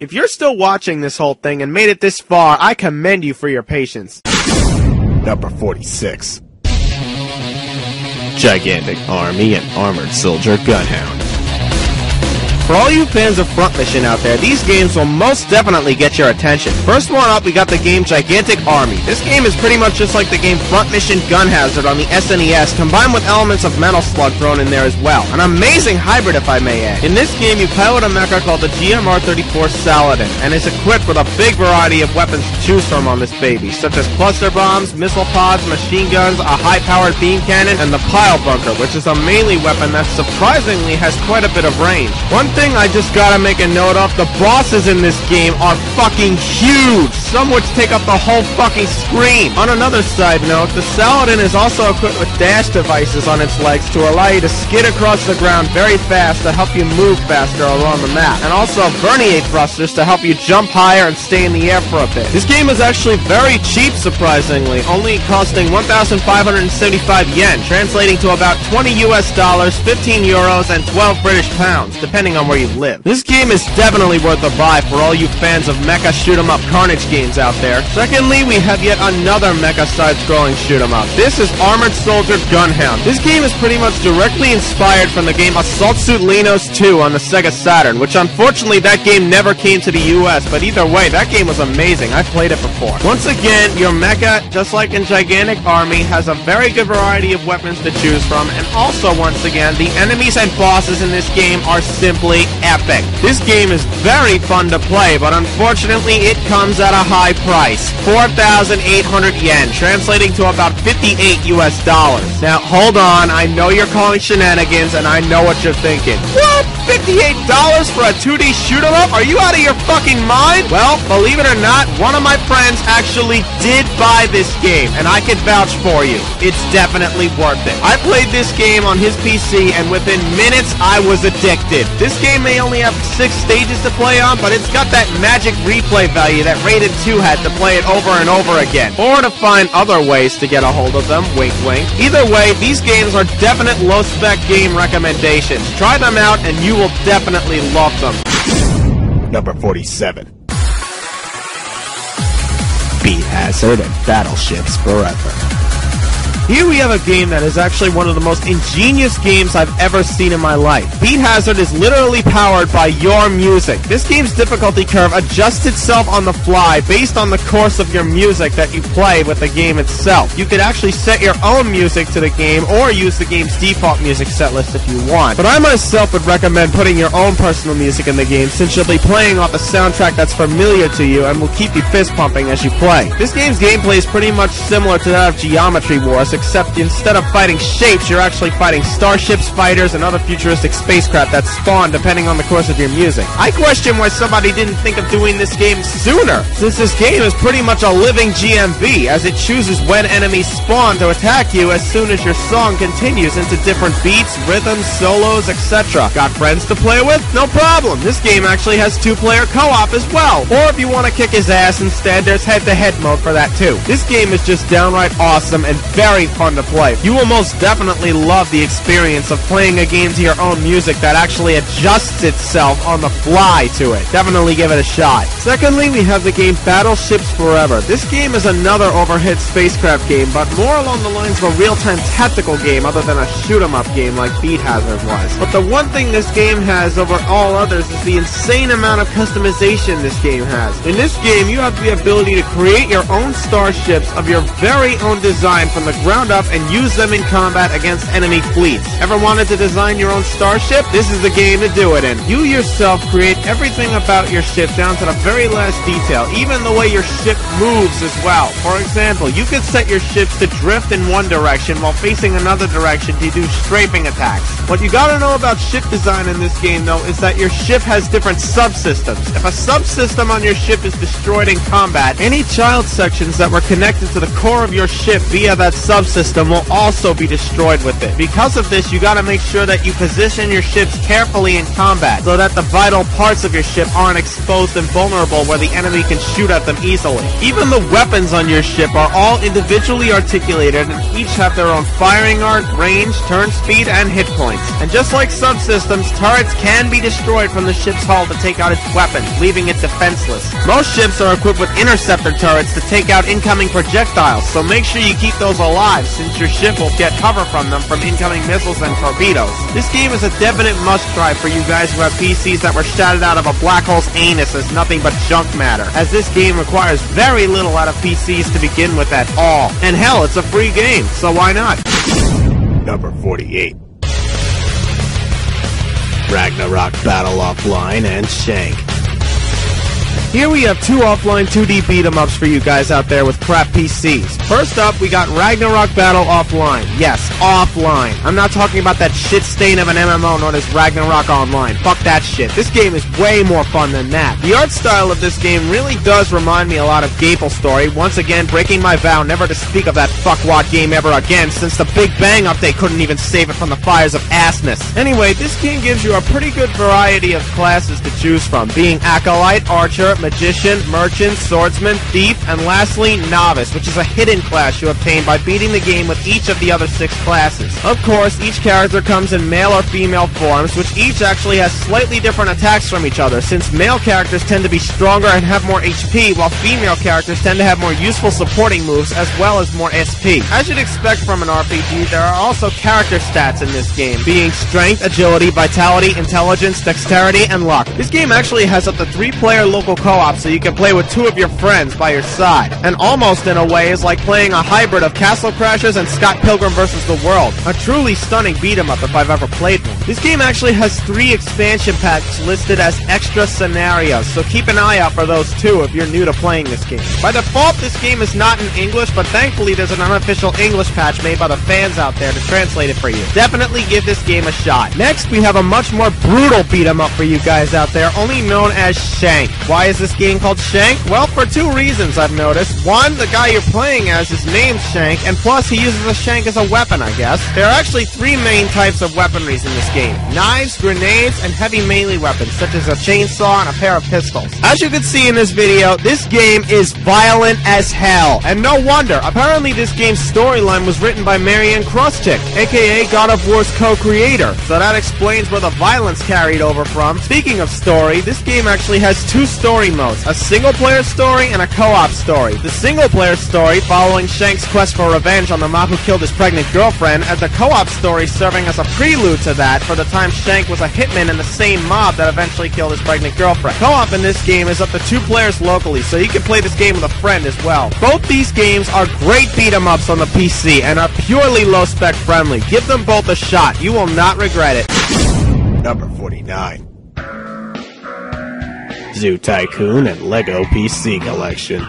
If you're still watching this whole thing and made it this far, I commend you for your patience. Number 46. Gigantic Army and Armored Soldier Gunhound. For all you fans of Front Mission out there, these games will most definitely get your attention. First one up, we got the game Gigantic Army. This game is pretty much just like the game Front Mission Gun Hazard on the SNES, combined with elements of Metal Slug thrown in there as well. An amazing hybrid, if I may add. In this game, you pilot a mecha called the GMR-34 Saladin, and is equipped with a big variety of weapons to choose from on this baby, such as cluster bombs, missile pods, machine guns, a high-powered beam cannon, and the pile bunker, which is a melee weapon that surprisingly has quite a bit of range. One thing I just gotta make a note of, the bosses in this game are fucking huge, some which take up the whole fucking screen. On another side note, the Saladin is also equipped with dash devices on its legs to allow you to skid across the ground very fast to help you move faster along the map, and also vernier thrusters to help you jump higher and stay in the air for a bit. This game is actually very cheap, surprisingly, only costing 1,575 yen, translating to about $20 US, 15 euros, and 12 British pounds, depending on where you live. This game is definitely worth a buy for all you fans of mecha shoot-'em-up carnage games out there. Secondly, we have yet another mecha side-scrolling shoot-'em-up. This is Armored Soldier Gunhound. This game is pretty much directly inspired from the game Assault Suit Linos 2 on the Sega Saturn, which unfortunately that game never came to the US, but either way, that game was amazing. I've played it before. Once again, your mecha, just like in Gigantic Army, has a very good variety of weapons to choose from, and also, once again, the enemies and bosses in this game are simply epic. This game is very fun to play, but unfortunately it comes at a high price. 4,800 yen, translating to about $58 US. Now, hold on, I know you're calling shenanigans, and I know what you're thinking. What? $58 for a 2D shoot-'em-up? Are you out of your fucking mind? Well, believe it or not, one of my friends actually did buy this game, and I can vouch for you. It's definitely worth it. I played this game on his PC, and within minutes, I was addicted. This game may only have 6 stages to play on, but it's got that magic replay value that Rated 2 had to play it over and over again, or to find other ways to get a hold of them, wink wink. Either way, these games are definite low-spec game recommendations. Try them out and you will definitely love them. Number 47. Beat Hazard and Battleships Forever. Here we have a game that is actually one of the most ingenious games I've ever seen in my life. Beat Hazard is literally powered by your music. This game's difficulty curve adjusts itself on the fly based on the course of your music that you play with the game itself. You could actually set your own music to the game or use the game's default music setlist if you want. But I myself would recommend putting your own personal music in the game, since you'll be playing off a soundtrack that's familiar to you and will keep you fist pumping as you play. This game's gameplay is pretty much similar to that of Geometry Wars, except instead of fighting shapes, you're actually fighting starships, fighters, and other futuristic spacecraft that spawn depending on the course of your music. I question why somebody didn't think of doing this game sooner, since this game is pretty much a living GMV, as it chooses when enemies spawn to attack you as soon as your song continues into different beats, rhythms, solos, etc. Got friends to play with? No problem. This game actually has 2-player co-op as well. Or if you want to kick his ass instead, there's head-to-head mode for that too. This game is just downright awesome and very fun to play. You will most definitely love the experience of playing a game to your own music that actually adjusts itself on the fly to it. Definitely give it a shot. Secondly, we have the game Battleships Forever. This game is another overhead spacecraft game, but more along the lines of a real-time tactical game other than a shoot-'em-up game like Beat Hazard was. But the one thing this game has over all others is the insane amount of customization this game has. In this game, you have the ability to create your own starships of your very own design from the ground up and use them in combat against enemy fleets. Ever wanted to design your own starship? This is the game to do it in. You yourself create everything about your ship down to the very last detail, even the way your ship moves as well. For example, you could set your ships to drift in one direction while facing another direction to do strafing attacks. What you gotta know about ship design in this game, though, is that your ship has different subsystems. If a subsystem on your ship is destroyed in combat, any child sections that were connected to the core of your ship via that subsystem subsystem will also be destroyed with it. Because of this, you gotta make sure that you position your ships carefully in combat, so that the vital parts of your ship aren't exposed and vulnerable where the enemy can shoot at them easily. Even the weapons on your ship are all individually articulated and each have their own firing arc, range, turn speed, and hit points. And just like subsystems, turrets can be destroyed from the ship's hull to take out its weapons, leaving it defenseless. Most ships are equipped with interceptor turrets to take out incoming projectiles, so make sure you keep those alive since your ship will get cover from them from incoming missiles and torpedoes. This game is a definite must-try for you guys who have PCs that were shotted out of a black hole's anus as nothing but junk matter, as this game requires very little out of PCs to begin with at all. And hell, it's a free game, so why not? Number 48. Ragnarok Battle Offline and Shank. Here we have two offline 2D beat-em-ups for you guys out there with crap PCs. First up, we got Ragnarok Battle Offline. Yes, offline. I'm not talking about that shit stain of an MMO known as Ragnarok Online. Fuck that shit. This game is way more fun than that. The art style of this game really does remind me a lot of Gapple Story, once again breaking my vow never to speak of that fuckwad game ever again, since the Big Bang update couldn't even save it from the fires of assness. Anyway, this game gives you a pretty good variety of classes to choose from, being Acolyte, Archer, Magician, Merchant, Swordsman, Thief, and lastly, Novice, which is a hidden class you obtain by beating the game with each of the other 6 classes. Of course, each character comes in male or female forms, which each actually has slightly different attacks from each other, since male characters tend to be stronger and have more HP, while female characters tend to have more useful supporting moves as well as more SP. As you'd expect from an RPG, there are also character stats in this game, being Strength, Agility, Vitality, Intelligence, Dexterity, and Luck. This game actually has up to 3-player local co-op, so you can play with 2 of your friends by your side. And almost in a way is like playing a hybrid of Castle Crashers and Scott Pilgrim vs. the World. A truly stunning beat-em-up if I've ever played one. This game actually has 3 expansion packs listed as extra scenarios, so keep an eye out for those too if you're new to playing this game. By default, this game is not in English, but thankfully there's an unofficial English patch made by the fans out there to translate it for you. Definitely give this game a shot. Next, we have a much more brutal beat-em-up for you guys out there, only known as Shank. Why is this game called Shank? Well, for 2 reasons I've noticed. One, the guy you're playing as is named Shank, and plus he uses a shank as a weapon, I guess. There are actually 3 main types of weaponries in this game: knives, grenades, and heavy melee weapons, such as a chainsaw and a pair of pistols. As you can see in this video, this game is violent as hell, and no wonder. Apparently this game's storyline was written by Marianne Krustic, aka God of War's co-creator, so that explains where the violence carried over from. Speaking of story, this game actually has 2 story modes, a single-player story and a co-op story. The single-player story following Shank's quest for revenge on the mob who killed his pregnant girlfriend, and the co-op story serving as a prelude to that for the time Shank was a hitman in the same mob that eventually killed his pregnant girlfriend. Co-op in this game is up to 2 players locally, so you can play this game with a friend as well. Both these games are great beat-em-ups on the PC and are purely low-spec friendly. Give them both a shot. You will not regret it. Number 49. Zoo Tycoon and Lego PC Collection.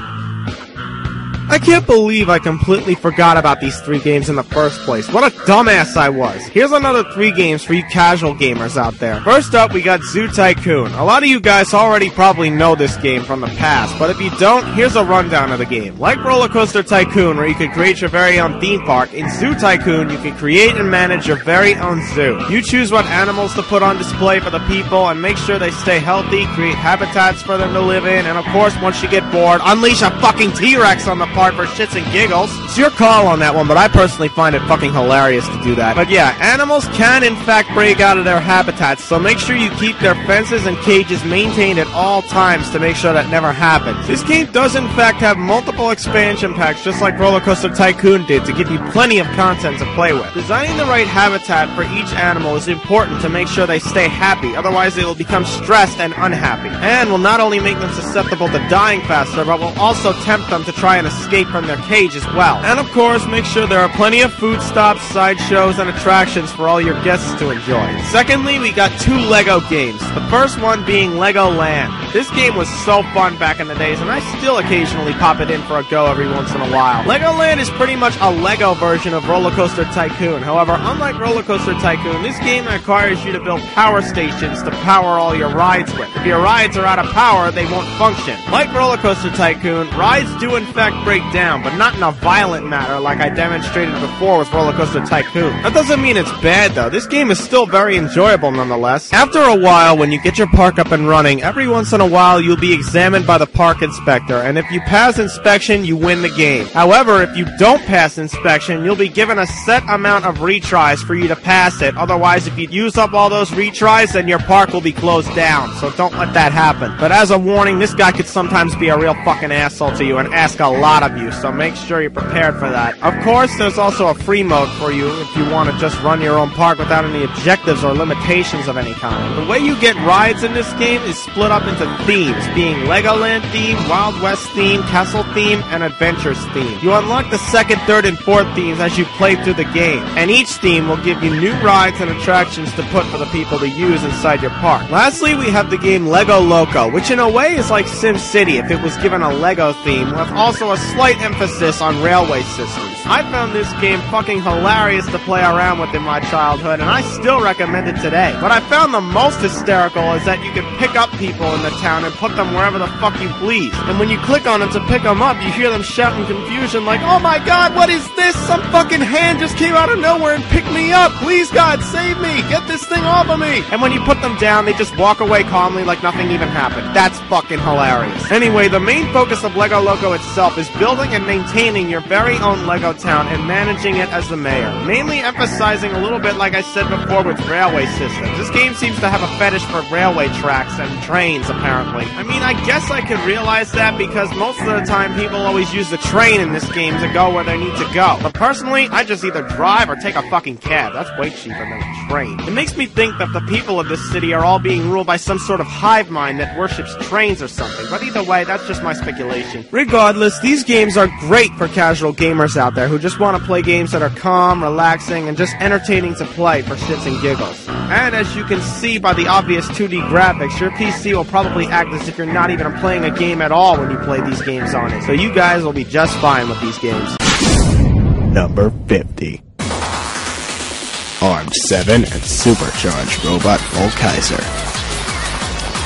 I can't believe I completely forgot about these 3 games in the first place. What a dumbass I was. Here's another 3 games for you casual gamers out there. First up, we got Zoo Tycoon. A lot of you guys already probably know this game from the past, but if you don't, here's a rundown of the game. Like Roller Coaster Tycoon, where you can create your very own theme park, in Zoo Tycoon, you can create and manage your very own zoo. You choose what animals to put on display for the people, and make sure they stay healthy, create habitats for them to live in, and of course, once you get bored, unleash a fucking T-Rex on the park for shits and giggles. It's your call on that one, but I personally find it fucking hilarious to do that. But yeah, animals can in fact break out of their habitats, so make sure you keep their fences and cages maintained at all times to make sure that never happens. This game does in fact have multiple expansion packs, just like Roller Coaster Tycoon did, to give you plenty of content to play with. Designing the right habitat for each animal is important to make sure they stay happy, otherwise they will become stressed and unhappy, and will not only make them susceptible to dying faster, but will also tempt them to try and escape from their cage as well. And of course, make sure there are plenty of food stops, sideshows, and attractions for all your guests to enjoy. Secondly, we got 2 Lego games. The first one being Legoland. This game was so fun back in the days, and I still occasionally pop it in for a go every once in a while. Legoland is pretty much a Lego version of Roller Coaster Tycoon. However, unlike Roller Coaster Tycoon, this game requires you to build power stations to power all your rides with. If your rides are out of power, they won't function. Like Roller Coaster Tycoon, rides do in fact break break down, but not in a violent manner like I demonstrated before with Roller Coaster Tycoon. That doesn't mean it's bad though, this game is still very enjoyable nonetheless. After a while, when you get your park up and running, every once in a while you'll be examined by the park inspector, and if you pass inspection, you win the game. However, if you don't pass inspection, you'll be given a set amount of retries for you to pass it. Otherwise, if you use up all those retries, then your park will be closed down, so don't let that happen. But as a warning, this guy could sometimes be a real fucking asshole to you and ask a lot of you, so make sure you're prepared for that. Of course, there's also a free mode for you if you want to just run your own park without any objectives or limitations of any kind. The way you get rides in this game is split up into themes, being Legoland theme, Wild West theme, Castle theme, and Adventures theme. You unlock the second, third, and fourth themes as you play through the game, and each theme will give you new rides and attractions to put for the people to use inside your park. Lastly, we have the game Lego Loco, which in a way is like Sim City if it was given a Lego theme, with also a slight emphasis on railway systems. I found this game fucking hilarious to play around with in my childhood, and I still recommend it today. What I found the most hysterical is that you can pick up people in the town and put them wherever the fuck you please. And when you click on them to pick them up, you hear them shout in confusion like, "Oh my god, what is this? Some fucking hand just came out of nowhere and picked me up! Please God, save me! Get this thing off of me!" And when you put them down, they just walk away calmly like nothing even happened. That's fucking hilarious. Anyway, the main focus of Lego Loco itself is building and maintaining your very own Lego town and managing it as the mayor. Mainly emphasizing a little bit, like I said before, with railway systems. This game seems to have a fetish for railway tracks and trains, apparently. I mean, I guess I could realize that because most of the time people always use the train in this game to go where they need to go. But personally, I just either drive or take a fucking cab. That's way cheaper than a train. It makes me think that the people of this city are all being ruled by some sort of hive mind that worships trains or something. But either way, that's just my speculation. Regardless, these games are great for casual gamers out there who just want to play games that are calm, relaxing, and just entertaining to play for shits and giggles. And as you can see by the obvious 2D graphics, your PC will probably act as if you're not even playing a game at all when you play these games on it. So you guys will be just fine with these games. Number 50. Armed 7 and Supercharged Robot Volkaiser.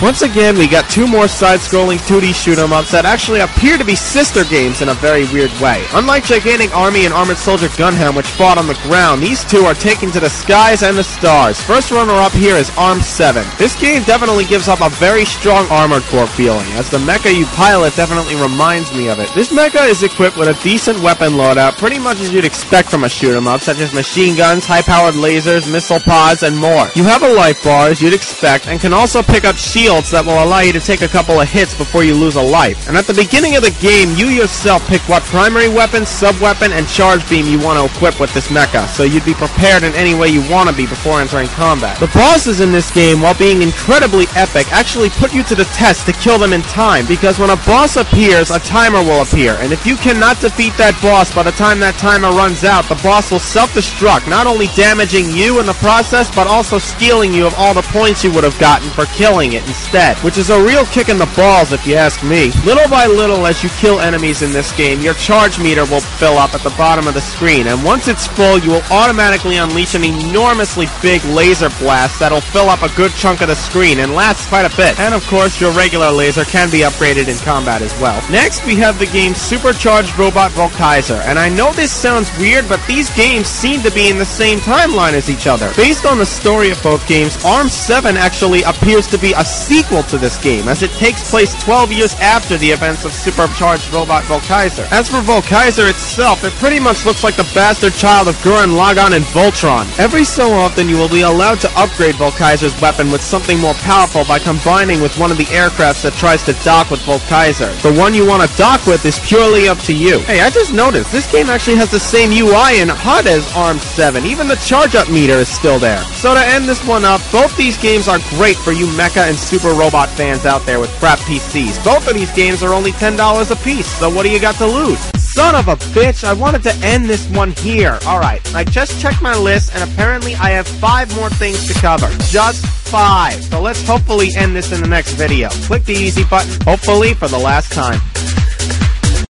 Once again, we got two more side-scrolling 2D shoot-'em-ups that actually appear to be sister games in a very weird way. Unlike Gigantic Army and Armored Soldier Gunhound, which fought on the ground, these two are taken to the skies and the stars. First runner-up here is Armed 7. This game definitely gives up a very strong Armored Core feeling, as the mecha you pilot definitely reminds me of it. This mecha is equipped with a decent weapon loadout, pretty much as you'd expect from a shoot-'em-up, such as machine guns, high-powered lasers, missile pods, and more. You have a life bar, as you'd expect, and can also pick up shields that will allow you to take a couple of hits before you lose a life. And at the beginning of the game, you yourself pick what primary weapon, sub-weapon, and charge beam you want to equip with this mecha, so you'd be prepared in any way you want to be before entering combat. The bosses in this game, while being incredibly epic, actually put you to the test to kill them in time, because when a boss appears, a timer will appear, and if you cannot defeat that boss by the time that timer runs out, the boss will self-destruct, not only damaging you in the process, but also stealing you of all the points you would have gotten for killing it instead, which is a real kick in the balls if you ask me. Little by little, as you kill enemies in this game, your charge meter will fill up at the bottom of the screen, and once it's full, you will automatically unleash an enormously big laser blast that'll fill up a good chunk of the screen and lasts quite a bit. And of course, your regular laser can be upgraded in combat as well. Next, we have the game Supercharged Robot Volkaiser, and I know this sounds weird, but these games seem to be in the same timeline as each other. Based on the story of both games, Armed 7 actually appears to be a sequel to this game, as it takes place 12 years after the events of Supercharged Robot Volkaiser. As for Volkaiser itself, it pretty much looks like the bastard child of Gurren Lagann and Voltron. Every so often you will be allowed to upgrade Volkaiser's weapon with something more powerful by combining with one of the aircrafts that tries to dock with Volkaiser. The one you want to dock with is purely up to you. Hey, I just noticed, this game actually has the same UI and HUD as Armed 7. Even the charge-up meter is still there. So to end this one up, both these games are great for you mecha and super robot fans out there with crap PCs. Both of these games are only $10 a piece, so what do you got to lose? Son of a bitch, I wanted to end this one here. Alright, I just checked my list, and apparently I have 5 more things to cover. Just 5. So let's hopefully end this in the next video. Click the easy button, hopefully for the last time.